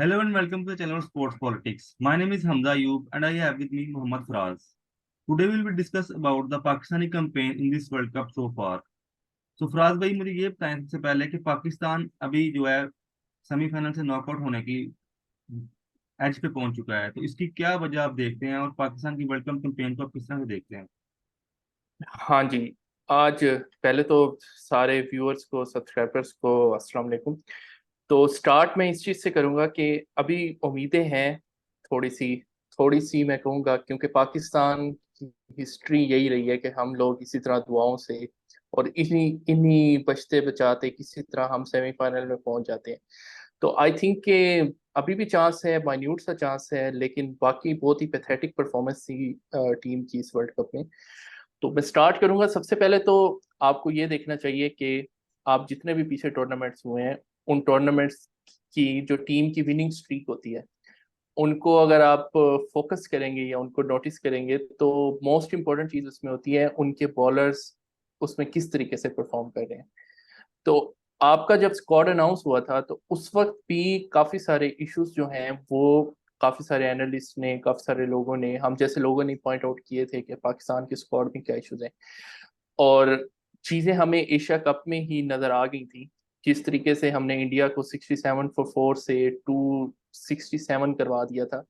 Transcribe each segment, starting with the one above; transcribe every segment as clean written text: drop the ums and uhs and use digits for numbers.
Hello and welcome to the channel of Sports Politics. My name is Hamza Ayub and I have with me Mohammad Faraz. Today we will discuss about the Pakistani campaign in this World Cup so far. So Faraz भाई मुझे ये बताएं सबसे पहले कि पाकिस्तान अभी जो है सेमीफाइनल से नॉकआउट होने की एज पे पहुंच चुका है, तो इसकी क्या वजह आप देखते हैं और पाकिस्तान की वर्ल्ड कप कैंपेन को आप किस तरह से देखते हैं? हाँ जी। आज पहले तो सारे व्यूअर्स को सब्सक्राइबर्स को अस्सलाम वालेकुम। तो स्टार्ट मैं इस चीज़ से करूँगा कि अभी उम्मीदें हैं थोड़ी सी मैं कहूँगा, क्योंकि पाकिस्तान की हिस्ट्री यही रही है कि हम लोग इसी तरह दुआओं से और इन्हीं इन्हीं बचते बचाते किसी तरह हम सेमीफाइनल में पहुंच जाते हैं। तो आई थिंक कि अभी भी चांस है, माइन्यूट सा चांस है, लेकिन बाकी बहुत ही पैथेटिक परफॉर्मेंस थी टीम की इस वर्ल्ड कप में। तो मैं स्टार्ट करूंगा। सबसे पहले तो आपको ये देखना चाहिए कि आप जितने भी पीछे टूर्नामेंट्स हुए हैं, उन टूर्नामेंट्स की जो टीम की विनिंग स्ट्रीक होती है, उनको अगर आप फोकस करेंगे या उनको नोटिस करेंगे तो मोस्ट इंपॉर्टेंट चीज उसमें होती है उनके बॉलर्स उसमें किस तरीके से परफॉर्म कर रहे हैं। तो आपका जब स्क्वाड अनाउंस हुआ था तो उस वक्त भी काफी सारे इश्यूज जो हैं वो काफी सारे एनालिस्ट ने, काफी सारे लोगों ने, हम जैसे लोगों ने पॉइंट आउट किए थे कि पाकिस्तान के स्क्वाड में क्या इश्यूज हैं। और चीजें हमें एशिया कप में ही नजर आ गई थी। जिस तरीके से हमने इंडिया को 67 for 4 से 267 करवा दिया था,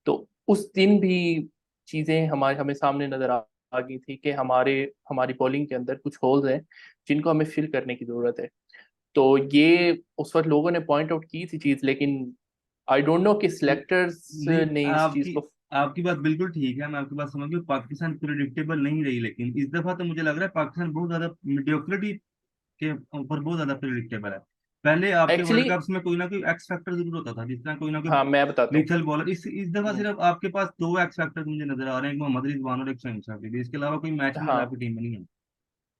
तो उस दिन भी चीजें हमारे हमें सामने नजर आ गई थी कि हमारी बॉलिंग के अंदर कुछ होल्स हैं जिनको हमें फिल करने की जरूरत है। तो ये उस वक्त लोगों ने पॉइंट आउट की थी चीज, लेकिन आई डोंट नो कि सिलेक्टर्स नहीं, ने इस चीज आपकी को। आपकी बात बिल्कुल ठीक है, मैं आपकी बात समझ गई। पाकिस्तान प्रिडिक्टेबल नहीं रही, लेकिन इस दफा तो मुझे लग रहा है पाकिस्तान बहुत ज्यादा मीडियोक्रिटी के ऊपर बहुत ज्यादा प्रिडिक्टेबल है। पहले आपके एक्चुअली, वर्ल्ड कप्स में कोई ना कोई एक्स फैक्टर जरूर होता था, जिस तरह कोई ना कोई हाँ मैं बताता हूँ। Lethal bowler. इस दफा हम्म, सिर्फ आपके पास दो एक्स फैक्टर मुझे नजर आ रहे हैं, एक मोहम्मद रिजवान और एक शहीन शाकिब। इसके अलावा कोई मैच विनर हाँ। आपकी टीम में नहीं है।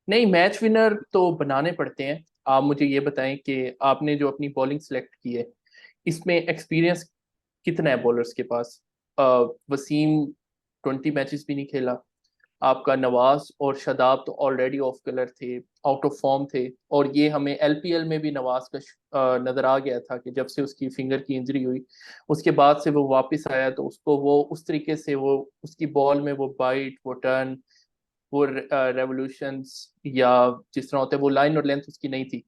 नहीं, मैच विनर तो बनाने पड़ते हैं। आप मुझे ये बताएं कि आपने जो अपनी बॉलिंग सेलेक्ट की है, इसमें एक्सपीरियंस कितना है बॉलर्स के पास? वसीम 20 मैचेस भी नहीं खेला। आपका नवाज और शादाब तो ऑलरेडी ऑफ कलर थे, आउट ऑफ फॉर्म थे। और ये हमें एलपीएल में भी नवाज का नजर आ गया था कि जब से उसकी फिंगर की इंजरी हुई, उसके बाद से वो वापस आया तो उसको वो उस तरीके से वो उसकी बॉल में वो बाइट, वो टर्न, वो रेवोल्यूशंस या जिस तरह होते हैं वो लाइन और लेंथ उसकी नहीं थी।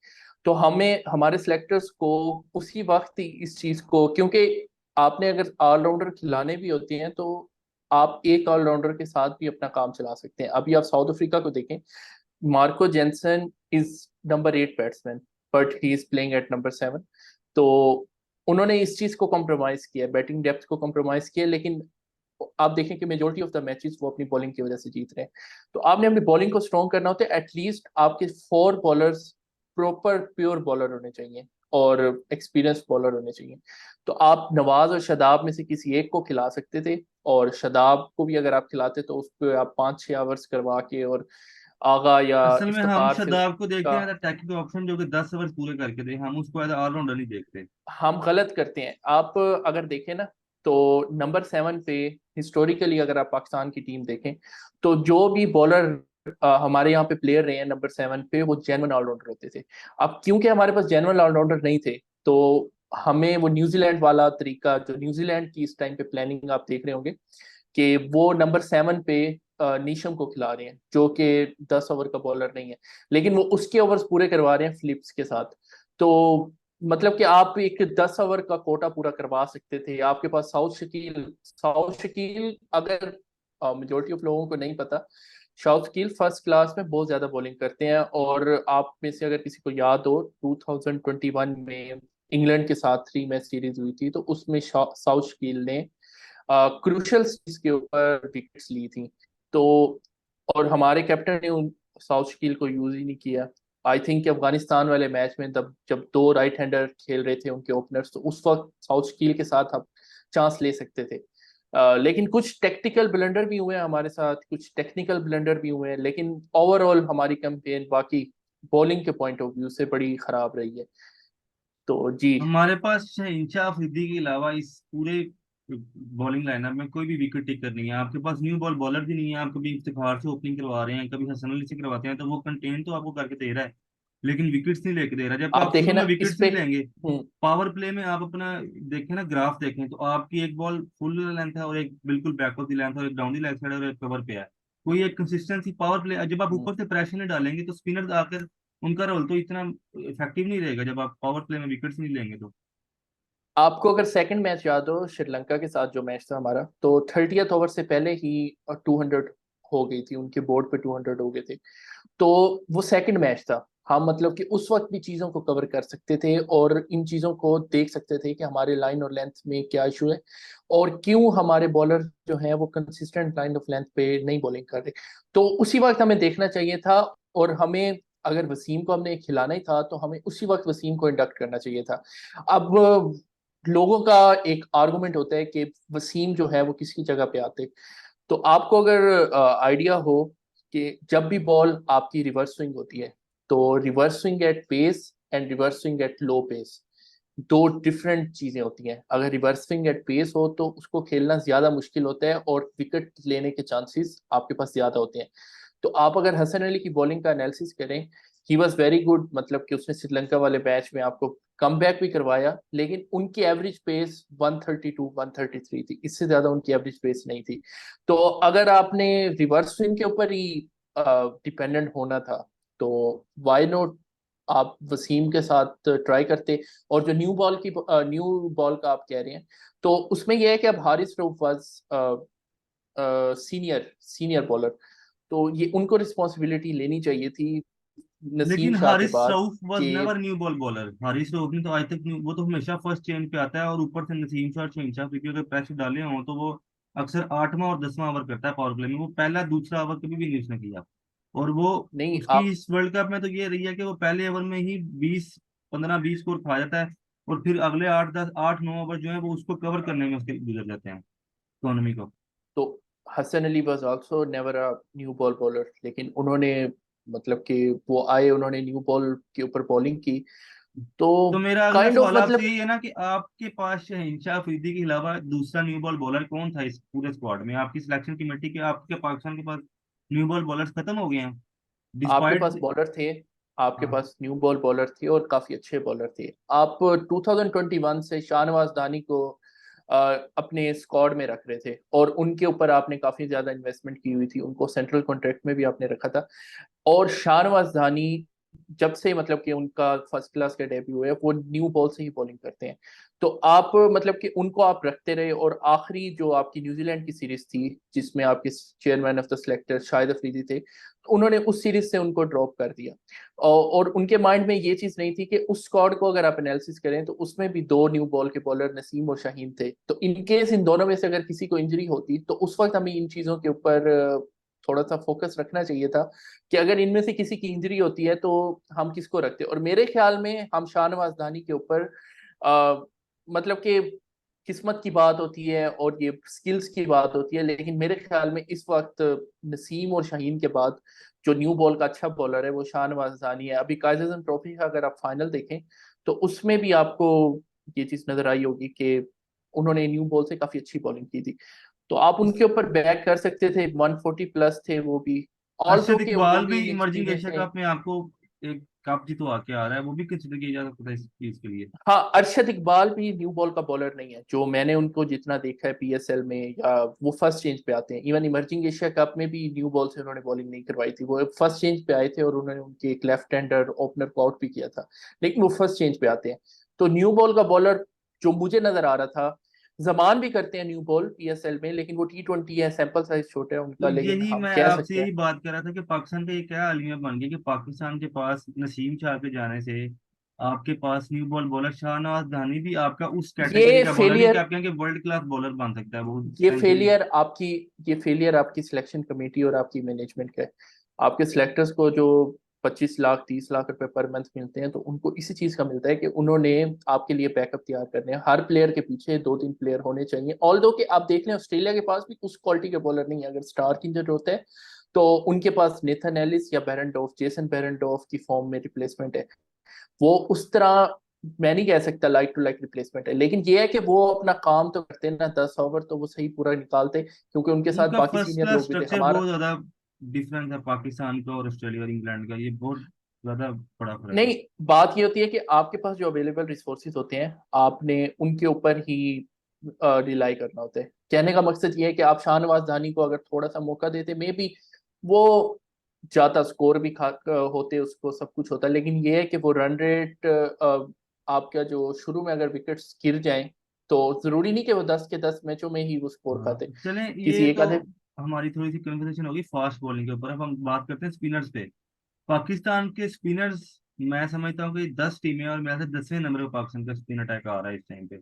तो हमें हमारे सिलेक्टर्स को उसी वक्त ही इस चीज को, क्योंकि आपने अगर ऑलराउंडर खिलाने भी होते हैं तो आप एक ऑलराउंडर के साथ भी अपना काम चला सकते हैं। अभी आप साउथ अफ्रीका को देखें, Marco Jansen is number 8 batsman, but he is playing at number 7। तो उन्होंने इस चीज को कॉम्प्रोमाइज किया, बैटिंग डेप्थ को कॉम्प्रोमाइज किया, लेकिन आप देखें कि मेजोरिटी ऑफ द मैचेस वो अपनी बॉलिंग की वजह से जीत रहे हैं। तो आपने अपनी बॉलिंग को स्ट्रॉन्ग करना होता है, एटलीस्ट आपके 4 बॉलर्स प्रॉपर प्योर बॉलर होने चाहिए और एक्सपीरियंस बॉलर होने चाहिए। तो आप नवाज और शादाब में से किसी एक को खिला सकते थे, और शादाब को भी अगर आप खिलाते तो उसको आप 5-6 ओवर्स करवा के और आगा या असल में हम इफ्तिखार से शादाब को देखते उसका। हैं एज टैक्टिकल ऑप्शन जो कि 10 ओवर पूरे करके दे, हम उसको एज ऑलराउंडर नहीं देखते। हम गलत करते हैं। आप अगर देखें ना, तो नंबर 7 पे हिस्टोरिकली अगर आप पाकिस्तान की टीम देखें, तो जो भी बॉलर हमारे यहाँ पे प्लेयर रहे हैं नंबर 7 पे, वो जेन्युइन ऑलराउंडर होते थे। अब क्योंकि हमारे पास जेन्युइन ऑलराउंडर नहीं थे, तो हमें वो न्यूजीलैंड वाला तरीका, जो न्यूजीलैंड की इस टाइम पे प्लानिंग आप देख रहे होंगे कि वो नंबर 7 पे नीशम को खिला रहे हैं, जो कि 10 ओवर का बॉलर नहीं है, लेकिन वो उसके ओवर्स पूरे करवा रहे हैं फिलिप्स के साथ। तो मतलब कि आप एक 10 ओवर का कोटा पूरा करवा सकते थे। आपके पास साउथ शकील अगर मेजोरिटी ऑफ लोगों को नहीं पता, साउथ शकील फर्स्ट क्लास में बहुत ज्यादा बॉलिंग करते हैं। और आप में से अगर किसी को याद हो, 2021 में इंग्लैंड के साथ 3 मैच सीरीज हुई थी, तो उसमें साउथ शकील ने क्रूशल चीज के ऊपर विकेट्स ली थी। तो और हमारे कैप्टन ने उन साउथ शकील को यूज ही नहीं किया। आई थिंक अफगानिस्तान वाले मैच में तब जब 2 राइट हैंडर खेल रहे थे उनके ओपनर्स, तो उस वक्त साउथ शकील के साथ आप चांस ले सकते थे। लेकिन कुछ टेक्निकल ब्लंडर भी हुए हैं हमारे साथ, कुछ टेक्निकल ब्लंडर भी हुए हैं, लेकिन ओवरऑल हमारी कैंपेन बाकी बॉलिंग के पॉइंट ऑफ व्यू से बड़ी खराब रही है। तो जी। हमारे पास शहनशाह अफरीदी के अलावा इस पूरे बॉलिंग लाइनअप में कोई भी विकेट टेकर नहीं है। आपके पास न्यू बॉल बॉलर भी नहीं है। आप कभी इफ्तिखार से ओपनिंग करवा रहे हैं, कभी हसन अली से करवाते हैं, तो वो कंटेन तो आपको करके दे रहा है। लेकिन विकेट्स नहीं लेके दे रहा, जबकि आप आप देखें शुरू ना में इस विकेट्स पे। नहीं लेंगे। पावर प्ले में आप अपना देखें ना, ग्राफ देखें तो आपकी एक बॉल फुल लेंथ है और एक बिल्कुल बैक ऑफ द लेंथ, और एक डाउन द लेग साइड और एक कवर पे है। कोई एक कंसिस्टेंसी पावर प्ले, जब आप ऊपर से प्रेशर नहीं डालेंगे तो स्पिनर आकर उनका रोल तो इतना इफेक्टिव नहीं रहेगा जब आप पावर प्ले में विकेट्स नहीं लेंगे तो। आपको अगर सेकंड मैच याद हो श्रीलंका के साथ जो मैच था हमारा, तो 30th ओवर से पहले ही 200 हो गई थी, उनके बोर्ड पे 200 हो गए थे। तो वो सेकंड मैच था। हम मतलब कि उस वक्त भी चीजों को कवर कर सकते थे और इन चीजों को देख सकते थे कि हमारे लाइन और लेंथ में क्या इशू है और क्यों हमारे बॉलर जो हैं वो कंसिस्टेंट लाइन ऑफ लेंथ पे नहीं बॉलिंग कर रहे। तो उसी वक्त हमें देखना चाहिए था, और हमें अगर वसीम को हमने खिलाना ही था तो हमें उसी वक्त वसीम को इंडक्ट करना चाहिए था। अब लोगों का एक आर्गुमेंट होता है कि वसीम जो है वो किसकी जगह पे आते। तो आपको अगर आइडिया हो कि जब भी बॉल आपकी रिवर्स स्विंग होती है, तो reverse swing at pace and reverse swing at low pace दो डिफरेंट चीजें होती हैं। अगर रिवर्स स्विंग एट पेस हो तो उसको खेलना ज्यादा मुश्किल होता है और विकेट लेने के चांसेस आपके पास ज्यादा होते हैं। तो आप अगर हसन अली की बॉलिंग का एनालिसिस करें, ही वॉज वेरी गुड, मतलब कि उसने श्रीलंका वाले मैच में आपको कम बैक भी करवाया, लेकिन उनकी एवरेज पेस 132 133 थी, इससे ज्यादा उनकी एवरेज पेस नहीं थी। तो अगर आपने रिवर्स स्विंग के ऊपर ही डिपेंडेंट होना था तो वाई नॉट आप वसीम के साथ ट्राई करते। और जो न्यू बॉल का आप कह रहे हैं, तो उसमें यह है कि अब Haris Rauf was senior senior bowler, तो ये उनको रिस्पॉन्सिबिलिटी लेनी चाहिए थी नसीम लेकिन शाह के हारिस बाद रऊफ वाज कि। Never knew ball bowler. Haris Rauf ने तो आज तक वो तो हमेशा फर्स्ट चेंज पे आता है, और ऊपर से नसीम शाह और शहीन शाह, क्योंकि अगर प्रेशर डाले हों तो वो अक्सर 8वां और 10वां ओवर करता है पावर प्ले में। वो पहला दूसरा ओवर कभी भी नहीं उसने किया। और वो नहीं उसकी आप इस वर्ल्ड कप में तो ये रही है कि वो पहले ओवर में ही 20 15 20 स्कोर खा जाता है, और फिर अगले 8 10 8 9 ओवर जो है वो उसको कवर करने में उसके गुजर जाते हैं इकोनॉमी को। तो Hasan Ali was also never a new ball bowler, लेकिन उन्होंने मतलब कि वो आए, उन्होंने न्यू बॉल के ऊपर बॉलिंग की। तो तो मेरा अगला काइंड ऑफ सवाल आपसे मतलब यही है ना कि आपके पास शहनशाह अफरीदी के अलावा दूसरा न्यू बॉल बॉलर कौन था इस पूरे स्क्वाड में? आपकी सिलेक्शन कमेटी के, आपके पाकिस्तान के पास न्यू बॉल बॉलर्स खत्म हो गए हैं आपके डिस्पाइट। पास बॉलर थे, आपके हाँ। पास न्यू बॉल बॉलर थे और काफी अच्छे बॉलर थे। आप 2021 से शाहनवाज दानी को अ, अपने स्क्वाड में रख रहे थे और उनके ऊपर आपने काफी ज्यादा इन्वेस्टमेंट की हुई थी, उनको सेंट्रल कॉन्ट्रैक्ट में भी आपने रखा था। और शाहनवाज दानी जब से मतलब कि उनका फर्स्ट क्लास का डेब्यू हुआ है वो न्यू बॉल से ही बॉलिंग करते हैं। तो आप मतलब कि उनको आप रखते रहे, और आखिरी जो आपकी न्यूजीलैंड की सीरीज थी जिसमें आपके chairman of the selector Shahid Afridi थे, तो उन्होंने उस सीरीज से उनको ड्रॉप कर दिया। और उनके माइंड में ये चीज नहीं थी कि उस स्क्वाड को अगर आप एनालिसिस करें तो उसमें भी दो न्यू बॉल के बॉलर नसीम और शाहीन थे। तो इन केस इन दोनों में से अगर किसी को इंजरी होती तो उस वक्त हमें इन चीजों के ऊपर थोड़ा सा फोकस रखना चाहिए था कि अगर इनमें से किसी की इंजरी होती है तो हम किसको रखते। और मेरे ख्याल में हम शाहनवाज दानी के ऊपर मतलब कि किस्मत की बात होती है और ये स्किल्स की बात होती है, लेकिन मेरे ख्याल में इस वक्त नसीम और शाहीन के बाद जो न्यू बॉल का अच्छा बॉलर है वो शाहनवाज दानी है। अभी काइजर ट्रॉफी का अगर आप फाइनल देखें तो उसमें भी आपको ये चीज नजर आई होगी कि उन्होंने न्यू बॉल से काफी अच्छी बॉलिंग की थी। तो आप उनके ऊपर बैक कर सकते थे, 140 प्लस थे वो भी, ऑल दो अर्शद के वो इकबाल भी भी इमर्जिंग इंexperience एशिया थे। कप में आपको एक कप जितवा के आ रहा है, वो भी कंसिडर किया जा सकता है इस चीज के लिए। हाँ, अरशद इकबाल भी न्यू बॉल का बॉलर नहीं है, जो मैंने उनको जितना देखा है पीएसएल में, या वो फर्स्ट चेंज पे आते हैं। इवन इमर्जिंग एशिया कप में भी न्यू बॉल से उन्होंने बॉलिंग नहीं करवाई थी, वो फर्स्ट चेंज पे आए थे और उन्होंने उनके एक लेफ्ट हैंडर ओपनर को आउट भी किया था, लेकिन वो फर्स्ट चेंज पे आते हैं। तो न्यू बॉल का बॉलर जो मुझे नजर आ रहा था, जमान भी करते हैं न्यू बॉल पीएसएल में, लेकिन वो T20 है, सैंपल साइज छोटा है तो उनका, लेकिन यही हम मैं कह आपसे सकते हैं। यही बात कर रहा था कि पाकिस्तान का ये क्या अलमिया बन गया कि पाकिस्तान के पास नसीम शाह के जाने से आपके पास न्यू बॉल बॉलर शाहनवाज धानी भी आपका उस कैटेगरी ये का बॉलर नहीं कि फेलियर आप कहेंगे वर्ल्ड क्लास बॉलर बन सकता है वो ये सेंचुरी। फेलियर आपकी ये फेलियर आपकी सिलेक्शन कमेटी और आपकी मैनेजमेंट का है। आपके सिलेक्टर्स को जो 25 लाख 30 लाख रुपए पर मंथ मिलते हैं, तो उनको इसी चीज का मिलता है कि उन्होंने आपके लिए बैकअप तैयार करने हैं। हर प्लेयर के पीछे 2 3 प्लेयर होने चाहिए। ऑल दो कि आप देख लें ऑस्ट्रेलिया के पास भी उस क्वालिटी के बॉलर नहीं है। अगर स्टार की जरूरत होता है तो उनके पास नेथन एलिस या बेरेंडोफ, जेसन बेरेंडोफ की फॉर्म में रिप्लेसमेंट है। वो उस तरह मैं नहीं कह सकता लाइक टू लाइक रिप्लेसमेंट है, लेकिन ये है कि वो अपना काम तो करते हैं ना, 10 ओवर तो वो सही पूरा निकालते, क्योंकि उनके साथ उनका बाकी फर्स्ट सीनियर क्लास लोग भी थे। स्ट्रक्चर हमारा बहुत ज्यादा डिफरेंस है पाकिस्तान का और ऑस्ट्रेलिया और इंग्लैंड का, ये बहुत ज्यादा बड़ा फर्क है। नहीं, बात ये होती है कि आपके पास जो अवेलेबल रिसोर्सेज होते हैं आपने उनके ऊपर ही रिलाई करना होता है। कहने का मकसद ये है कि आप शाहनवाज धानी को अगर थोड़ा सा मौका देते मे बी वो ज्यादा स्कोर भी होते, उसको सब कुछ होता, लेकिन ये है कि वो रन रेट आपका जो शुरू में अगर विकेट्स गिर जाएं तो जरूरी नहीं कि वो 10 के 10 मैचों में ही वो स्कोर हाँ, खाते, चलें, किसी ये एक तो आधे। हमारी थोड़ी सी कन्वर्सेशन होगी फास्ट बॉलिंग के ऊपर। अब हम बात करते हैं स्पिनर्स पे। पाकिस्तान के स्पिनर्स, मैं समझता हूँ कि 10 टीमें और मेरे से 10वें नंबर पर पाकिस्तान का स्पिन अटैक आ रहा है इस टाइम पे।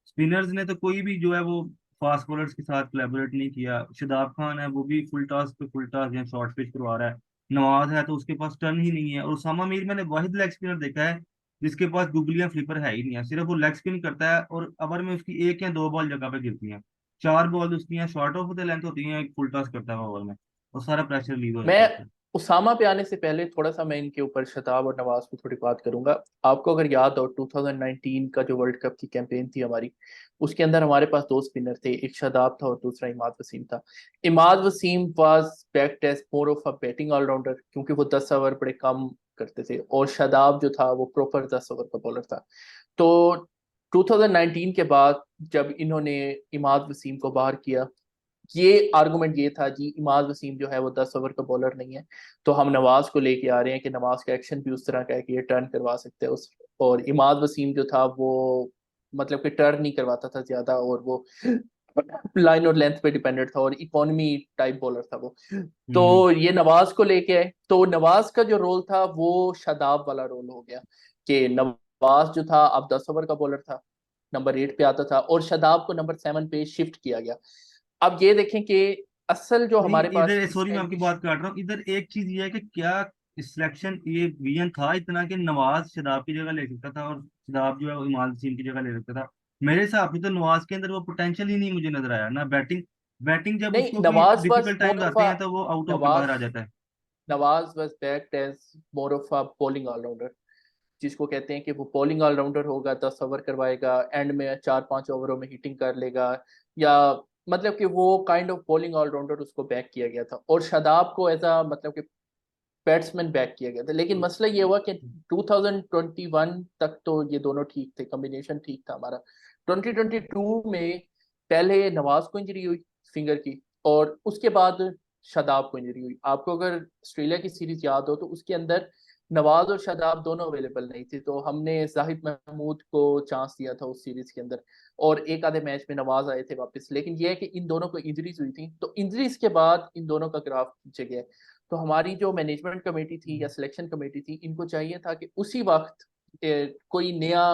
स्पिनर्स ने तो कोई भी जो है वो फास्ट बॉलर्स के साथ कोलैबोरेट नहीं किया। शादाब खान है, वो भी फुल टॉस पे फुल टॉस या शॉर्ट पिच करवा रहा है। नवाज है तो उसके पास टर्न ही नहीं है। और उसामा मीर मैंने वाहिद लेग स्पिनर देखा है जिसके पास गूगली या फ्लिपर है ही नहीं है, सिर्फ वो लेग स्पिन करता है और ओवर में उसकी 1 या 2 बॉल जगह पे गिरती हैं। 4 बॉल उसकी यहाँ शॉर्ट ऑफ द लेंथ होती है, एक फुल टॉस करता है ओवर में और सारा प्रेशर रिलीज हो मैं जाता है उससे। उसामा पे आने से पहले थोड़ा सा मैं इनके ऊपर शताब और नवाज पे थोड़ी बात करूंगा। आपको अगर याद हो 2019 का जो वर्ल्ड कप की कैंपेन थी हमारी, उसके अंदर हमारे पास दो स्पिनर थे, एक शादाब था और दूसरा इमाद वसीम था। Imad Wasim was backed as more of a batting allrounder क्योंकि वो 10 ओवर बड़े कम करते थे, और शादाब जो था वो प्रॉपर 10 ओवर का बॉलर था। तो 2019 के बाद जब इन्होंने इमाद वसीम को बाहर किया, ये आर्गुमेंट ये था जी इमाद वसीम जो है वो 10 ओवर का बॉलर नहीं है, तो हम नवाज को लेके आ रहे हैं कि नवाज का एक्शन भी उस तरह का है कि ये टर्न करवा सकते हैं उस। और इमाद वसीम जो था वो मतलब कि टर्न नहीं करवाता था ज्यादा, और वो लाइन और लेंथ पे डिपेंडेंट था और इकोनॉमी टाइप बॉलर था वो। हम्म। तो ये नवाज को लेके आए, तो नवाज का जो रोल था वो शादाब वाला रोल हो गया कि नवाज जो था अब 10 ओवर का बॉलर था, नंबर 8 पे आता था, और शादाब को नंबर 7 पे शिफ्ट किया गया। अब ये देखें कि असल जो नहीं, हमारे पास इधर इस सॉरी मैं टाइम आपकी की बात काट रहा हूँ। इधर एक चीज ये है कि क्या सिलेक्शन ये विजन था इतना कि नवाज शदाब की जगह ले सकता था और शदाब जो है वो इमाद वसीम की जगह ले सकता था। मेरे हिसाब से तो नवाज के अंदर वो पोटेंशियल ही नहीं मुझे नजर आया ना। बैटिंग बैटिंग जब नहीं, उसको भी Nawaz was difficult more times of आते अ हैं तो वो आउट होकर नवाज बाहर आ जाता है। Nawaz was backed as more of a bowling allrounder, जिसको कहते हैं कि वो बॉलिंग ऑलराउंडर होगा, 10 ओवर करवाएगा, एंड में 4-5 ओवरों में हिटिंग कर लेगा, या मतलब कि वो काइंड ऑफ बॉलिंग ऑलराउंडर उसको बैक किया गया था, और शादाब को एज अ मतलब कि बैट्समैन बैक किया गया था। लेकिन मसला ये हुआ कि 2021 तक तो ये दोनों ठीक थे, कॉम्बिनेशन ठीक था हमारा। 2022 में पहले नवाज को इंजरी हुई फिंगर की, और उसके बाद शादाब को इंजरी हुई। आपको अगर ऑस्ट्रेलिया की सीरीज याद हो तो उसके अंदर नवाज और शादाब दोनों अवेलेबल नहीं थे, तो हमने जाहिद महमूद को चांस दिया था उस सीरीज के अंदर, और एक आधे मैच में नवाज आए थे वापस। लेकिन यह है कि इन दोनों को इंजरीज हुई थी, तो इंजरीज के बाद इन दोनों का ग्राफ पीछे गया। तो हमारी जो मैनेजमेंट कमेटी थी या सिलेक्शन कमेटी थी, इनको चाहिए था कि उसी वक्त कोई नया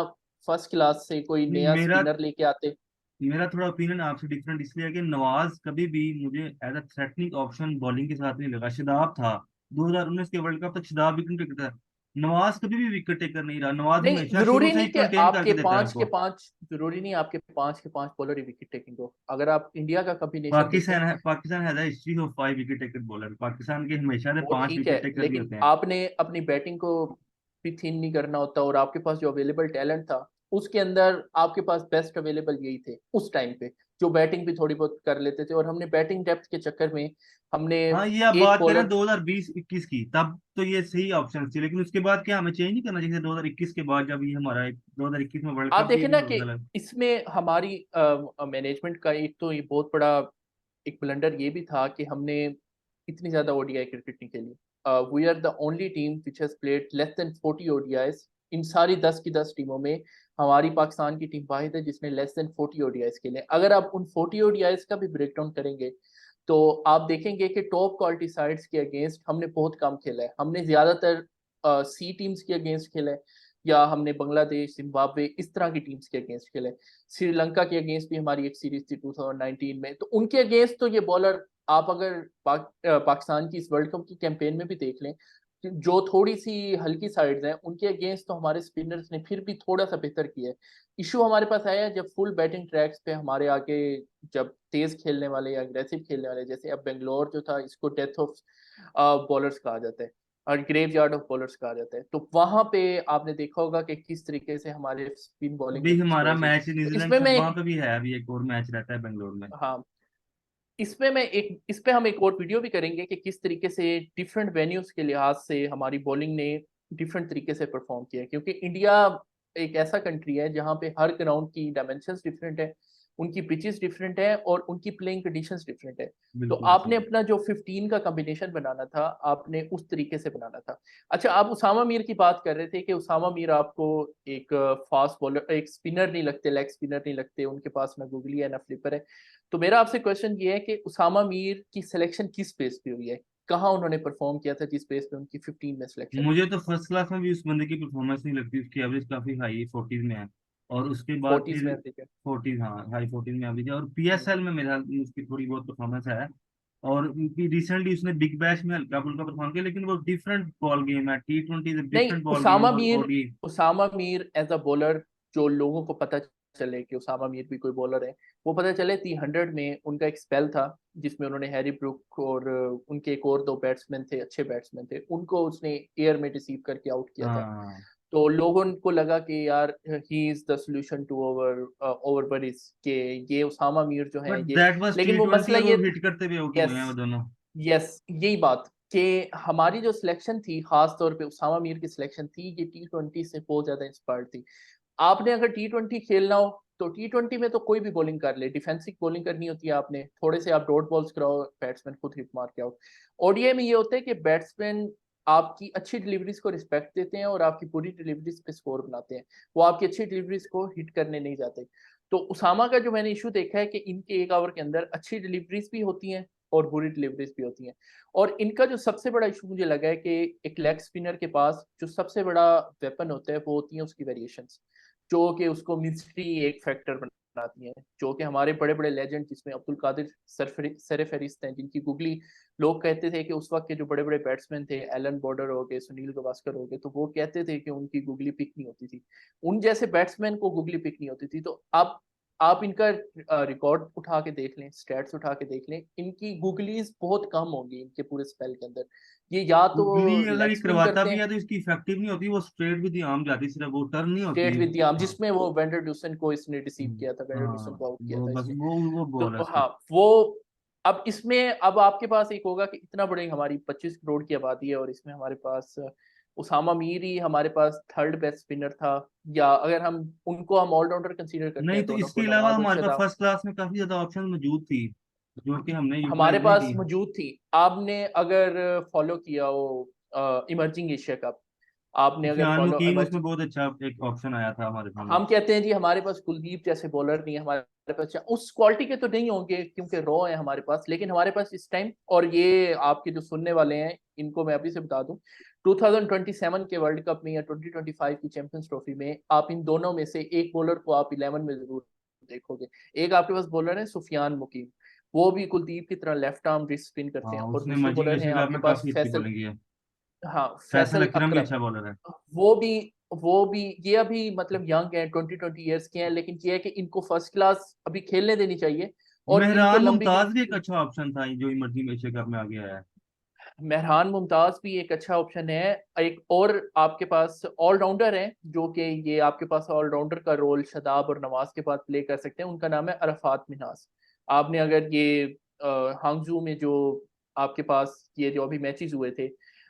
फर्स्ट क्लास से कोई नहीं, नया मेरा स्पिनर लेके आते। मेरा थोड़ा ओपिनियन आपसे डिफरेंट इसलिए है कि नवाज कभी भी मुझे as a threatening option bowling के साथ नहीं लगा। शदाब था 2019 के वर्ल्ड कप तक शदाब विकेट टेकर था। नवाज कभी भी विकेट टेकर नहीं रहा। नवाज नहीं, हमेशा शुरू जरूरी से नहीं ही कि कंटेन आपके करके देता है पांच के आपको। पांच जरूरी नहीं आपके 5 के 5 बॉलर ही विकेट टेकिंग हो। अगर आप इंडिया का कॉम्बिनेशन देखें, Pakistan has a history of 5 wicket taker bowler. Pakistan के हमेशा से वो पांच ठीक है, विकेट टेकर भी लेकिन होते हैं। आपने अपनी बैटिंग को भी थिन नहीं करना होता, और आपके पास जो अवेलेबल टैलेंट था उसके अंदर आपके पास बेस्ट अवेलेबल यही थे उस टाइम पे, जो बैटिंग भी थोड़ी बहुत कर लेते थे। और हमने बैटिंग डेप्थ के चक्कर में हमने हाँ, ये आप एक बात करें बॉलर। 2020-21 की, तब तो ये सही ऑप्शन थी। लेकिन उसके बाद क्या हमें चेंज नहीं करना चाहिए? 2021 के बाद जब ये हमारा 2021 में वर्ल्ड आप कप भी देखें ना कि है। इसमें हमारी मैनेजमेंट का एक तो ये बहुत बड़ा एक ब्लंडर ये भी था कि हमने इतनी ज्यादा ओडीआई क्रिकेट नहीं खेली। We are the only team which has played less than 40 ODIs. इन सारी 10 की 10 टीमों में हमारी पाकिस्तान की टीम वाहिद है जिसने लेस देन 40 ओडीआईज खेले। अगर आप उन 40 ओडीआईज का भी ब्रेक डाउन करेंगे तो आप देखेंगे कि टॉप क्वालिटी साइड्स के अगेंस्ट हमने बहुत कम खेला है। हमने ज्यादातर सी टीम्स के अगेंस्ट खेला है, या हमने बांग्लादेश, जिम्बाब्वे, इस तरह की टीम्स के अगेंस्ट खेले। श्रीलंका के अगेंस्ट भी हमारी एक सीरीज थी 2019 में, तो उनके अगेंस्ट तो ये बॉलर आप अगर पाकिस्तान की इस वर्ल्ड कप की कैंपेन में भी देख लें, जो थोड़ी सी हल्की साइड्स हैं उनके अगेंस्ट तो हमारे स्पिनर्स ने फिर भी थोड़ा सा बेहतर किया है। इशू हमारे पास आया है जब फुल बैटिंग ट्रैक्स पे हमारे आगे जब तेज खेलने वाले या अग्रेसिव खेलने वाले, जैसे अब बेंगलोर जो था इसको डेथ ऑफ बॉलर्स कहा जाता है और ग्रेव यार्ड ऑफ बॉलर्स कहा जाता है, तो वहां पे आपने देखा होगा कि किस तरीके से हमारे स्पिन बॉलिंग अभी हमारा एक्सप्लोसिव। मैच तो न्यूजीलैंड इसमें के मैं वहां एक पे भी है। अभी एक और मैच रहता है बेंगलोर में। हाँ, इस पे हम एक और वीडियो भी करेंगे कि किस तरीके से डिफरेंट वेन्यूज के लिहाज से हमारी बॉलिंग ने डिफरेंट तरीके से परफॉर्म किया है, क्योंकि इंडिया एक ऐसा कंट्री है जहाँ पे हर ग्राउंड की डायमेंशंस डिफरेंट है, उनकी पिचेस डिफरेंट है और उनकी प्लेइंग कंडीशंस डिफरेंट है। तो बिल्कुल आपने सही। अपना जो 15 का कॉम्बिनेशन बनाना था, आपने उस तरीके से बनाना था। अच्छा, आप उसामा मीर की बात कर रहे थे कि उसामा मीर आपको एक फास्ट बॉलर, एक स्पिनर नहीं लगते, लेग स्पिनर नहीं लगते, उनके पास ना गूगली है ना फ्लिपर है। तो मेरा आपसे क्वेश्चन ये है कि उसामा मीर की सिलेक्शन किस बेस पे हुई है, कहाँ उन्होंने परफॉर्म किया था जिस बेस पे उनकी 15 में सिलेक्शन हुई? मुझे तो फर्स्ट क्लास में भी उस बंदे की परफॉर्मेंस नहीं लगती, उसकी एवरेज काफी हाई है, 40s में है। और उसके बाद 40s फिर में, ठीक है। 40s, हाँ हाई 40s में एवरेज है। और हम्म। पीएसएल में मेरे ख्याल में उसकी थोड़ी बहुत परफॉर्मेंस है। और रिसेंटली उसने बिग बैश में हल्का फुल्का परफॉर्म किया, लेकिन वो डिफरेंट बॉल गेम है, T20 इज नहीं, डिफरेंट बॉल गेम उसामा और मीर, ओडी। Usama Mir as a bowler, जो लोगों को पता चले कि उसामा मीर भी कोई बॉलर है, वो पता चले 300 में उनका एक स्पेल था जिसमें उन्होंने हैरी ब्रुक और उनके एक और दो बैट्समैन थे, अच्छे बैट्समैन थे, उनको उसने एयर में रिसीव करके आउट किया था। हाँ, तो लोगों को लगा कि यार he is the solution to over over worries, के ये उसामा मीर जो है बट ये। दैट वाज लेकिन वो T20 मसला और वो ये, हिट करते हुए आउट हुए हैं वो यस, दोनों। यस, यही बात कि हमारी जो सिलेक्शन थी, खास तौर पे उसामा मीर की सिलेक्शन थी, ये T20 से बहुत ज्यादा इंस्पायर्ड थी। आपने अगर T20 खेलना हो तो T20 में तो कोई भी बॉलिंग कर ले, डिफेंसिव बॉलिंग करनी होती है आपने, थोड़े से आप डॉट बॉल्स कराओ, बैट्समैन खुद हिट मार के आउट। ओडीआई में ये होता है कि बैट्समैन आपकी अच्छी डिलीवरीज को रिस्पेक्ट देते हैं और आपकी बुरी डिलीवरीज पे स्कोर बनाते हैं, वो आपकी अच्छी डिलीवरीज को हिट करने नहीं जाते। तो उसामा का जो मैंने इशू देखा है कि इनके एक ओवर के अंदर अच्छी डिलीवरीज भी होती हैं और बुरी डिलीवरीज भी होती हैं। और इनका जो सबसे बड़ा इशू मुझे लगा है कि एक लेग स्पिनर के पास जो सबसे बड़ा वेपन होता है वो होती है उसकी वेरिएशंस, जो कि उसको मिस्ट्री एक फैक्टर बनाती हैं। जो कि हमारे बड़े बड़े लेजेंड, जिसमें अब्दुल कादिर सरफहरिस्त हैं, जिनकी गुगली लोग कहते थे कि उस वक्त के जो बड़े बड़े बैट्समैन थे, एलन बॉर्डर हो गए, सुनील गावस्कर हो गए, तो वो कहते थे कि उनकी गुगली पिक नहीं होती थी, उन जैसे बैट्समैन को गुगली पिक नहीं होती थी। तो आप इनका रिकॉर्ड उठा के देख लें, स्टैट्स उठा के देख लें, इनकी गुगलीज बहुत कम होंगी इनके पूरे स्पेल के अंदर। ये या तो गुगली अगर लेग ये स्पिन करवाता करते भी हैं, है तो इसकी इफेक्टिव नहीं होती, वो स्ट्रेट विद द आर्म जाती है, सिर्फ वो टर्न नहीं स्टेट होती। विद द आर्म, हाँ। जिसमें वो वेंडर ड्यूसन को इसने रिसीव किया था, वेंडर ड्यूसन हाँ, को आउट किया वो था बस इसने। वो बॉल है तो उसकी। हाँ, वो अब इसमें, अब आपके पास एक होगा कि इतना बड़ी हमारी 25 करोड़ की आबादी है और इसमें हमारे पास उसामा मीर ही हमारे पास थर्ड बेस्ट स्पिनर था, या अगर हम उनको हम ऑलराउंडर कंसीडर करते नहीं हैं तो दोनों को, इसके अलावा नवाज और हमारे पास शादाब, फर्स्ट क्लास में काफी ज्यादा ऑप्शन मौजूद थी, जो कि हमने हमारे यूटिलाइज नहीं पास की। मौजूद थी। आपने अगर फॉलो किया हो इमर्जिंग एशिया कप, आपने अगर सुफियान फॉलो, मुकीम उसमें बहुत अच्छा एक ऑप्शन आया था हमारे सामने। हम कहते हैं जी हमारे पास कुलदीप जैसे बॉलर नहीं है, हमारे पास उस क्वालिटी के तो नहीं होंगे क्योंकि रॉ है हमारे पास, लेकिन हमारे पास इस टाइम, और ये आपके जो सुनने वाले हैं इनको मैं अभी से बता दूं, 2027 के वर्ल्ड कप में या 2025 की चैंपियंस ट्रॉफी में आप इन दोनों में से एक बॉलर को आप 11 में जरूर देखोगे। एक आपके पास बॉलर है सुफियान मुकीम, वो भी कुलदीप की तरह लेफ्ट आर्म रिस्ट स्पिन करते हैं, हाँ, और उसने दूसरे मर्जिंग बॉलर हैं एशिया कप आपके में पास काफी अच्छी फैसल, बॉलिंग की है। हाँ, फैसल फैसल अकरम भी अकरम। अच्छा बॉलर है। वो भी वो भी ये अभी मतलब यंग है, 20-20 ईयर्स के हैं, लेकिन ये है कि इनको फर्स्ट क्लास अभी खेलने देनी चाहिए और इनको मेहरान लंबी मुमताज भी एक गिनती। अच्छा ऑप्शन था जो इमर्जिंग एशिया कप में आ गया है। मेहरान मुमताज भी एक अच्छा ऑप्शन है। एक और आपके पास ऑलराउंडर है जो कि ये आपके पास ऑलराउंडर का रोल शादाब और नवाज के बाद प्ले कर सकते हैं, उनका नाम है अरफात मिन्हास। आपने अगर ये हांगजू में जो आपके पास ये जो अभी मैचेस हुए थे,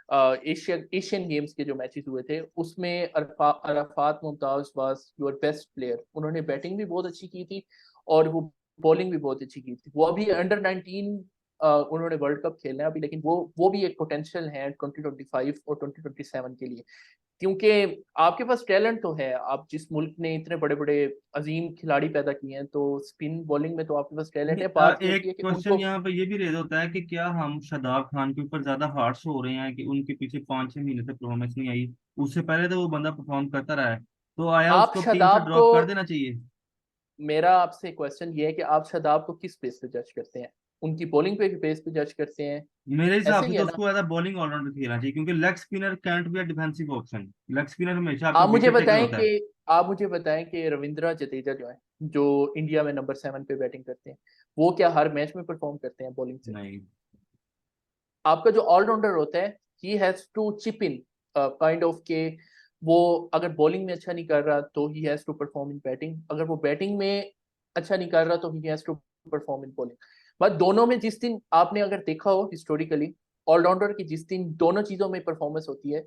एशियन गेम्स के जो मैचेस हुए थे, उसमें Arafat Mumtaz was your best player. उन्होंने बैटिंग भी बहुत अच्छी की थी और वो बॉलिंग भी बहुत अच्छी की थी। वो अभी अंडर 19 उन्होंने वर्ल्ड कप खेलना है अभी, लेकिन वो भी एक पोटेंशियल है 2025 और 2027 के लिए, क्योंकि आपके पास टैलेंट तो है। आप जिस मुल्क ने इतने बड़े बड़े अजीम खिलाड़ी पैदा किए हैं, तो स्पिन बॉलिंग में तो आपके पास टैलेंट नहीं, है। बात ये एक होती है कि क्वेश्चन उनको, यहाँ पे ये भी रेज होता है कि क्या हम शादाब खान के ऊपर ज्यादा हार्श हो रहे हैं कि उनके पीछे 5-6 महीने से परफॉर्मेंस नहीं आई, उससे पहले तो वो बंदा परफॉर्म करता रहा है, तो आया आप उसको टीम से शादाब को, ड्रॉप कर देना चाहिए? मेरा आपसे क्वेश्चन ये है कि आप शादाब को किस बेस पे जज करते हैं? उनकी बॉलिंग पे बेस पे जज करते हैं? मेरे हिसाब ऐसे से ही तो है ना। उसको एज बॉलिंग ऑलराउंडर खेलना चाहिए, क्योंकि leg spinner cantt be a defensive option. Leg spinner हमेशा आपका आप मुझे विकेट टेकर बताएं होता है। कि आप मुझे बताएं कि रविंद्रा जडेजा जो है, जो इंडिया में नंबर 7 पे बैटिंग करते हैं, वो क्या हर मैच में परफॉर्म करते हैं बॉलिंग से? नहीं। आपका जो ऑलराउंडर होता है, he has to chip in kind of के, वो अगर बॉलिंग में अच्छा नहीं कर रहा तो he has to perform in batting, अगर वो बैटिंग में अच्छा नहीं कर रहा तो he has to perform in bowling. But दोनों में जिस दिन आपने अगर देखा हो हिस्टोरिकली, ऑलराउंडर की जिस दिन दोनों चीजों में परफॉर्मेंस होती है,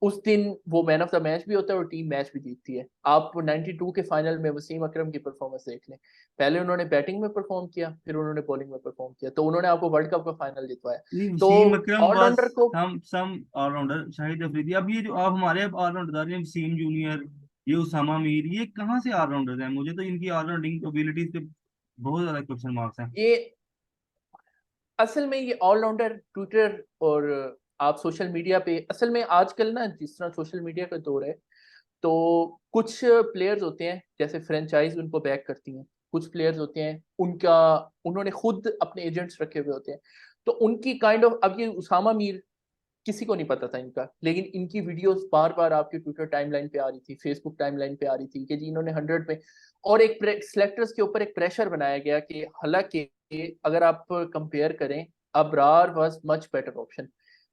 उस दिन वो मैन ऑफ द मैच भी होता है और टीम मैच भी जीतती है। आप 92 के फाइनल में वसीम अकरम की परफॉर्मेंस देख लें, पहले उन्होंने बैटिंग में परफॉर्म किया, फिर उन्होंने बॉलिंग में परफॉर्म किया, तो उन्होंने आपको वर्ल्ड कप का फाइनल जितवाया। नहीं, तो वसीम अकरम वाज ऑलराउंडर को सम ऑलराउंडर। शाहिद अफरीदी, अब ये जो आप हमारे अब ऑलराउंडर आ रहे हैं, वसीम जूनियर, ये उसामा मीर, ये कहाँ से ऑलराउंडर हैं? मुझे तो इनकी ऑलराउंडिंग एबिलिटीज पे बहुत ज्यादा क्वेश्चन मार्क्स हैं। ये असल में ये ऑलराउंडर ट्विटर और आप सोशल मीडिया पे, असल में आजकल ना जिस तरह सोशल मीडिया का दौर है, तो कुछ प्लेयर्स होते हैं जैसे फ्रेंचाइज उनको बैक करती हैं, कुछ प्लेयर्स होते हैं उनका उन्होंने खुद अपने एजेंट्स रखे हुए होते हैं, तो उनकी काइंड ऑफ, अब ये उसामा मीर किसी को नहीं पता था इनका, लेकिन इनकी वीडियोस बार बार आपके ट्विटर टाइमलाइन पे आ रही थी, फेसबुक टाइमलाइन पे आ रही थी कि जी इन्होंने 100 में, और एक सिलेक्टर्स के ऊपर एक प्रेशर बनाया गया कि हालांकि अगर आप कंपेयर करें, Abrar was much better option.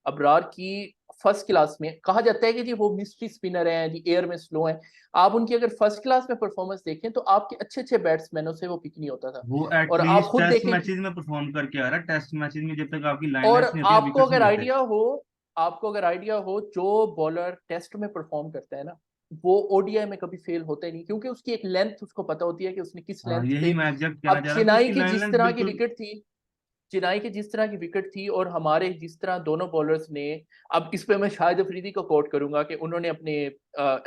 Abrar की फर्स्ट क्लास में कहा जाता है कि जी वो मिस्ट्री स्पिनर हैं जी, एयर में स्लो हैं, आप उनकी अगर फर्स्ट क्लास में परफॉर्मेंस देखें तो आपके अच्छे अच्छे बैट्समैनों से वो पिक नहीं होता था। वो और आप एटलीस्ट खुद टेस्ट देखें मैचेस में परफॉर्म करके आ रहा है। टेस्ट मैचेस में जब तक आपकी लाइन और लेंथ नहीं होती है, विकेट्स नहीं लेते। आपको अगर आइडिया हो, जो बॉलर टेस्ट में परफॉर्म करता है ना, वो ओडीआई में कभी फेल होता ही नहीं, क्योंकि उसकी एक लेंथ उसको पता होती है कि उसने किस हाँ, लेंथ यही पे। मैं एग्जैक्ट कहना अब चाह रहा हूँ कि चिनाई उसकी की लाइन जिस लेंथ तरह की बिल्कुल। विकेट थी, चिनाई की जिस तरह की विकेट थी, और हमारे जिस तरह दोनों बॉलर्स ने, अब इस पे मैं शाहिद अफरीदी को कोट करूंगा कि उन्होंने अपने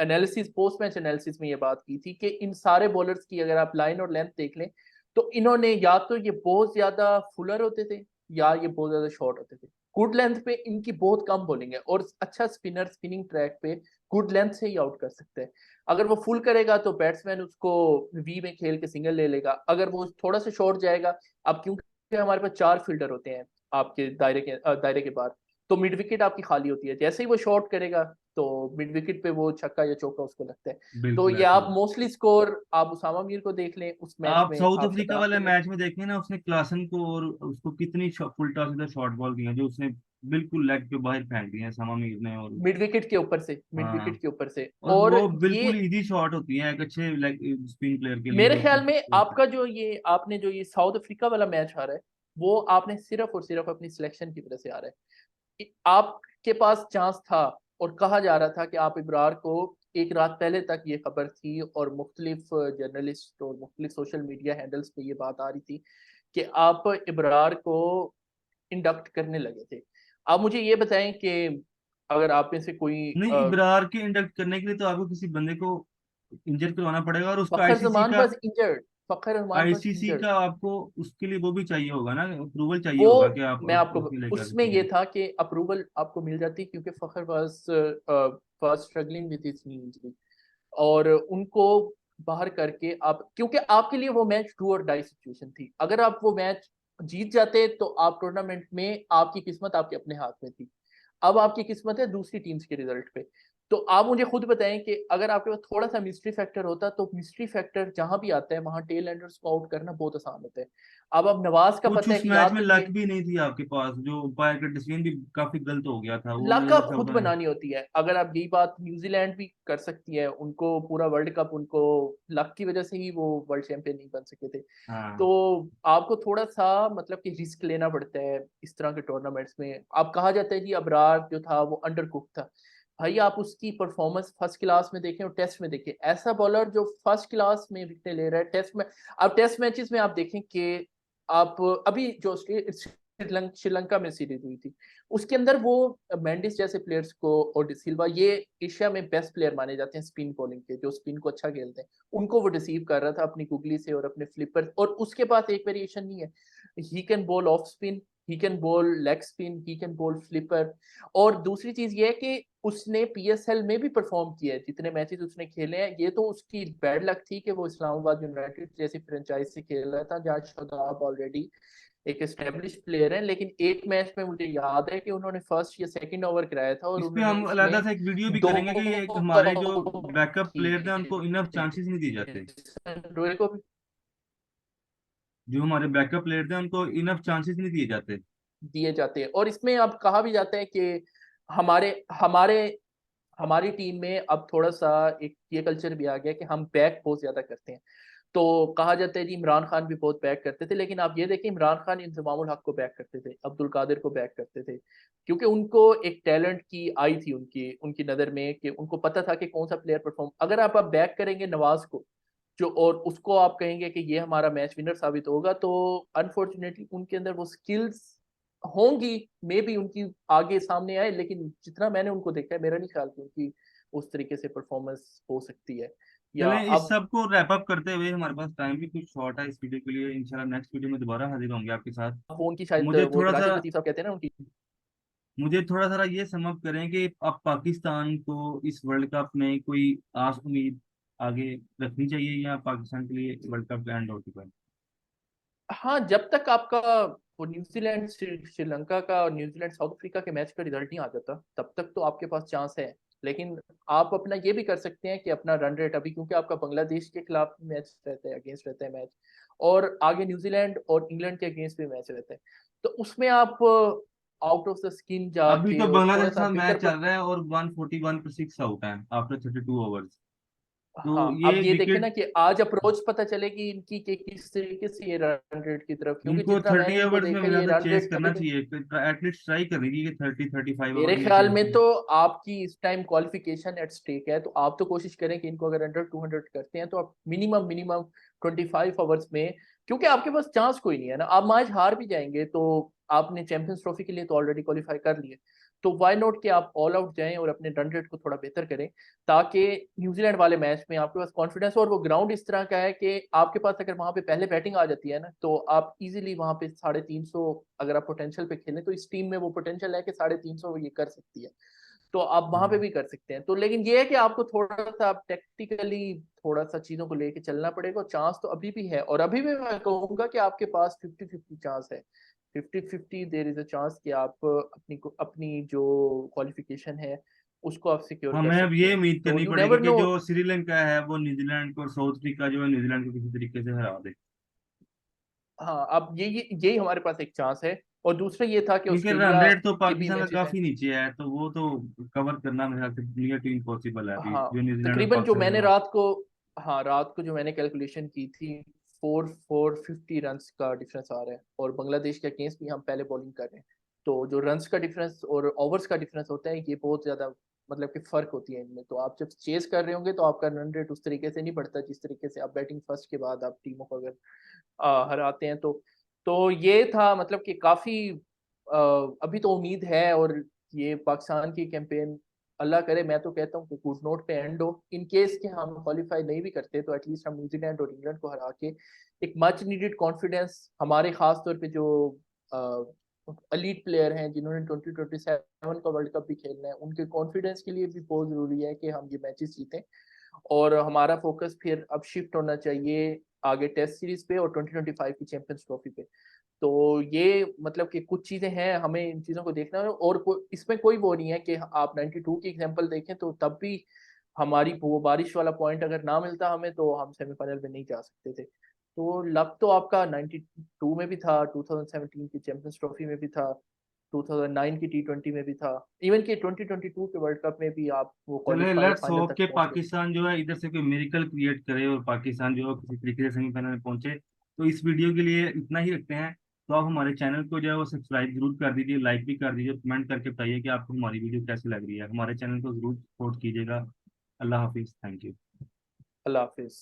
एनालिसिस, पोस्ट मैच एनालिसिस में ये बात की थी कि इन सारे बॉलर्स की अगर आप लाइन और लेंथ देख लें, तो इन्होंने या तो ये बहुत ज्यादा फुलर होते थे या ये बहुत ज्यादा शॉर्ट होते थे। गुड लेंथ पे इनकी बहुत कम बॉलिंग है, और अच्छा स्पिनर स्पिनिंग ट्रैक पे गुड लेंथ से ही आउट कर सकते हैं। अगर वो फुल करेगा तो बैट्समैन उसको वी में खेल के सिंगल ले लेगा, अगर वो थोड़ा सा शॉर्ट जाएगा, अब क्योंकि हमारे पास 4 फील्डर होते हैं आपके दायरे के बाहर, तो मिड विकेट आपकी खाली होती है, जैसे ही वो शॉट करेगा तो मिड विकेट पे वो छक्का या चौका उसको लगता है। तो बिल्कुल ये ऐसे आप ही। मोस्टली स्कोर आप उसामा मीर को देख लें, उस मैच आप में साउथ आप अफ्रीका शदाब वाले को देख मैच में देखें ना, उसने क्लासन को और उसको कितनी फुल टॉस इधर शॉर्ट बॉल दी है, जो उसने बिल्कुल लेग पे बाहर फेंक दी है सामा मीर ने। और मिड विकेट के ऊपर से, मिड हाँ, विकेट के ऊपर से। और और वो ये बिल्कुल इजी शॉट होती है एक अच्छे लेग स्पिन प्लेयर के लिए मेरे जो ख्याल में आपका जो ये आपने जो ये साउथ अफ्रीका वाला मैच हारा है, वो आपने सिर्फ और सिर्फ अपनी सिलेक्शन की वजह से हारा है। आपके पास चांस था, और कहा जा रहा था कि आप इब्रार को, एक रात पहले तक ये खबर थी और मुख्तलिफ जर्नलिस्ट और मुख्तलिफ सोशल मीडिया हैंडल्स पे ये बात आ रही थी कि आप इब्रार को इंडक्ट करने लगे थे। आप मुझे ये बताएं कि अगर आप में से कोई नहीं, इब्रार के इंडक्ट करने के लिए तो आपको किसी बंदे को इंजर करवाना पड़ेगा, और उसका फखर आईसीसी जमान का was injured, Fakhar Zaman was ICC injured. का आपको उसके लिए वो भी चाहिए होगा ना, अप्रूवल चाहिए होगा वो कि आप मैं आपको, उसके लिए कर उसमें सकते ये हैं। था कि अप्रूवल आपको मिल जाती क्योंकि Fakhar was was struggling with his knee injury, और उनको बाहर करके आप, क्योंकि आपके लिए वो मैच डू और डाई सिचुएशन थी, अगर आप वो मैच जीत जाते तो आप टूर्नामेंट में, आपकी किस्मत आपके अपने हाथ में थी। अब आपकी किस्मत है दूसरी टीम्स के रिजल्ट पे। तो आप मुझे खुद बताएं कि अगर आपके पास थोड़ा सा मिस्ट्री फैक्टर होता, तो मिस्ट्री फैक्टर जहां भी आता है वहां टेल एंडर्स को आउट करना बहुत आसान होता है। अब नवाज का कुछ पता है उस कि या मैच में तो लक ये भी नहीं थी आपके पास, जो अंपायर का डिसीजन भी काफी गलत हो गया था, वो लक मुझे आप लगता खुद है। बनानी होती है। अगर आप यही बात, न्यूजीलैंड भी कर सकती है, उनको पूरा वर्ल्ड कप उनको लक की वजह से ही वो वर्ल्ड चैंपियन नहीं बन सके थे। तो हाँ, आपको थोड़ा सा मतलब कि रिस्क लेना पड़ता है इस तरह के टूर्नामेंट्स में। अब कहा जाता है कि अबरार जो था वो अंडर कुक था, भाई आप उसकी परफॉर्मेंस फर्स्ट क्लास में देखें और टेस्ट में देखें, ऐसा बॉलर जो फर्स्ट क्लास में विकेट ले रहा है टेस्ट में। अब टेस्ट मैचेस में आप देखें कि आप अभी जो श्रीलंका में सीरीज हुई थी, उसके अंदर वो मेंडिस जैसे प्लेयर्स को और डिसिल्वा, ये एशिया में बेस्ट प्लेयर माने जाते हैं स्पिन बॉलिंग के, जो स्पिन को अच्छा खेलते हैं, उनको वो रिसीव कर रहा था अपनी गुगली से और अपने फ्लिपर, और उसके पास एक वेरिएशन नहीं है, he can ball off spin, he can ball leg spin, he can ball flipper. और दूसरी चीज ये है कि उसने पीएसएल में भी परफॉर्म किया है, जितने मैचेस उसने खेले हैं, ये तो उसकी बैड लक थी कि वो इस्लामाबाद यूनाइटेड जैसी फ्रेंचाइज से खेल रहा था जहाँ शादाब ऑलरेडी एक एस्टेब्लिश प्लेयर है। लेकिन एक मैच में मुझे याद है कि उन्होंने फर्स्ट या सेकंड ओवर कराया था और इस पे उन्होंने हम अलहदा उसमें से एक वीडियो भी दो करेंगे कि ये हमारे जो बैकअप प्लेयर थे किए उनको इनफ चांसेस नहीं दिए जाते। थे। रोए को भी जो हमारे बैकअप प्लेयर थे उनको इनफ चांसेस नहीं दिए जाते। दिए जाते हैं, और इसमें अब कहा भी जाता है कि हमारे हमारे हमारी टीम में अब थोड़ा सा एक ये कल्चर भी आ गया कि हम बैक बहुत ज्यादा करते हैं। तो कहा जाता है जी इमरान खान भी बहुत बैक करते थे, लेकिन आप ये देखें इमरान खान इंजमामुल हक को बैक करते थे, अब्दुल कादिर को बैक करते थे, क्योंकि उनको एक टैलेंट की आई थी उनकी उनकी नज़र में कि उनको पता था कि कौन सा प्लेयर परफॉर्म। अगर आप बैक करेंगे नवाज को जो और उसको आप कहेंगे कि ये हमारा मैच विनर साबित होगा, तो अनफॉर्चुनेटली उनके अंदर वो स्किल्स होंगी, मे बी उनकी आगे सामने आए, लेकिन जितना मैंने उनको देखा है मेरा नहीं ख्याल कि उनकी उस तरीके से परफॉर्मेंस हो सकती है। या चलें, इस अब सब को रैप अप करते हुए, हमारे पास टाइम भी कुछ शॉर्ट है इस वीडियो के लिए, इंशाल्लाह नेक्स्ट वीडियो में दोबारा हाजिर होंगे आपके साथ। वो उनकी शायद मुझे वो थोड़ा सा राशिद लतीफ साहब कहते हैं ना उनकी। मुझे थोड़ा सा ये समअप करें कि अब पाकिस्तान को इस वर्ल्ड कप में कोई आस उम्मीद आगे रखनी चाहिए, या पाकिस्तान के लिए वर्ल्ड कप एंड हो चुका है? हाँ, जब तक आपका वो न्यूजीलैंड श्रीलंका का और न्यूजीलैंड साउथ अफ्रीका के मैच का रिजल्ट नहीं आ जाता, तब तक तो आपके पास चांस है। लेकिन आप अपना ये भी कर सकते हैं कि अपना रन रेट अभी, क्योंकि आपका बांग्लादेश के खिलाफ मैच रहता है, अगेंस्ट रहता है मैच, और आगे न्यूजीलैंड और इंग्लैंड के अगेंस्ट भी मैच रहता है, तो उसमें आप आउट ऑफ द स्किन अभी जाके तो और बांग्लादेश थोड़ा के सा साथ मैच बेहतर। चल रहा है और 141 पर 6 आउट है आफ्टर 32 ओवर्स। तो हाँ, अब ये ये देखे विकेट ना कि आज अप्रोच पता चलेगी इनकी कि किस तरीके से ये रन रेट की तरफ, क्योंकि इनको जितना मैंने 30 इनको ओवर्स में देखा मेरे ये ख्याल से रन चेस रेट कभी करना नहीं। चाहिए, एटलीस्ट ट्राई करने की कि 30-35 ओवर मेरे में ख्याल चेस में करें। तो आपकी इस टाइम क्वालिफिकेशन एट स्टेक है, तो आप तो कोशिश करें कि इनको अगर अंडर 200 करते हैं तो आप मिनिमम मिनिमम 25 ओवर्स में, क्योंकि आपके पास चांस कोई नहीं है ना, आप मैच हार भी जाएंगे तो आपने चैंपियंस ट्रॉफी के लिए तो ऑलरेडी क्वालिफाई कर लिए, तो वाई नॉट कि आप ऑल आउट जाएं और अपने रन रेट को थोड़ा बेहतर करें, ताकि न्यूजीलैंड वाले मैच में आपके पास कॉन्फिडेंस, और वो ग्राउंड इस तरह का है कि आपके पास अगर वहां पे पहले बैटिंग आ जाती है ना, तो आप इजीली वहां पे 350, अगर आप पोटेंशियल पे खेलें तो इस टीम में वो पोटेंशियल है कि 350 ये कर सकती है, तो आप वहां पे हम्म। भी कर सकते हैं। तो लेकिन ये है कि आपको थोड़ा सा आप टेक्टिकली थोड़ा सा चीजों को लेके चलना पड़ेगा, चांस तो अभी भी है, और अभी भी मैं कहूंगा कि आपके पास 50-50 चांस है, 50-50 देर इज अ चांस कि आप अपनी जो क्वालिफिकेशन है उसको आप सिक्योर कर हमें अब सकते ये हैं, उम्मीद तो करनी यू पड़ेगी नेवर कि नो। जो श्रीलंका है वो न्यूजीलैंड को, और साउथ अफ्रीका जो है न्यूजीलैंड को किसी तरीके से हरा दे। हाँ, अब यही हमारे पास एक चांस है, और दूसरा ये था कि क्योंकि रन ऑस्ट्रेलिया रेट तो के भी पाकिस्तान का मैचेस हैं। काफी नीचे है, तो वो तो कवर करना मेरे ख्याल से नियर टू इम्पॉसिबल है अभी, हाँ, जो न्यूजीलैंड और तकरीबन जो पाकिस्तान के मैंने पास। रात को, हाँ रात को जो मैंने कैलकुलेशन की थी, 450 रन्स का डिफरेंस आ रहा है, और बांग्लादेश के अगेंस्ट भी हम पहले बॉलिंग कर रहे हैं, तो जो रन्स का डिफरेंस और ओवर्स का डिफरेंस होता है ये बहुत ज्यादा, मतलब कि फर्क होती है इनमें, तो आप जब चेस कर रहे होंगे तो आपका रन रेट उस तरीके से नहीं बढ़ता जिस तरीके से आप बैटिंग फर्स्ट के बाद आप टीमों को अगर हराते हैं, तो ये था मतलब कि काफी अभी तो उम्मीद है, और ये पाकिस्तान की कैंपेन अल्लाह करे, मैं तो कहता हूँ कि गुड नोट पे एंड हो, इन केस कि हम क्वालिफाई नहीं भी करते तो एटलीस्ट हम न्यूजीलैंड और इंग्लैंड को हरा के एक मच नीडेड कॉन्फिडेंस हमारे, खास तौर पे जो एलीट प्लेयर हैं जिन्होंने 2027 का वर्ल्ड कप भी खेलना है, उनके कॉन्फिडेंस के लिए भी बहुत जरूरी है कि हम ये मैचेस जीतें, और हमारा फोकस फिर अब शिफ्ट होना चाहिए आगे टेस्ट सीरीज पे और 2025 की चैंपियंस ट्रॉफी पे। तो ये मतलब कि कुछ चीजें हैं, हमें इन चीजों को देखना है, और इसमें कोई वो नहीं है कि आप 92 की एग्जांपल देखें तो तब भी हमारी वो बारिश वाला पॉइंट अगर ना मिलता हमें तो हम सेमीफाइनल में नहीं जा सकते थे, तो लक तो आपका 92 में भी था, 2017 की चैंपियंस ट्रॉफी में भी था, 2009 की टी20 में भी था, इवन कि 2022 के वर्ल्ड कप में भी आप वो चले, क्वालिफाई लेट्स फाइनल होप तक के पहुंच गए। पाकिस्तान जो है इधर से कोई मिरेकल क्रिएट करे और पाकिस्तान जो है किसी तरीके से सेमीफाइनल में पहुंचे। तो इस वीडियो के लिए इतना ही रखते हैं। तो आप हमारे चैनल को जो है वो सब्सक्राइब जरूर कर दीजिए, लाइक भी कर दीजिए, कमेंट करके बताइए कि आपको हमारी वीडियो कैसी लग रही है। हमारे चैनल को जरूर सपोर्ट कीजिएगा। अल्लाह हाफिज, थैंक यू। Allah Hafiz.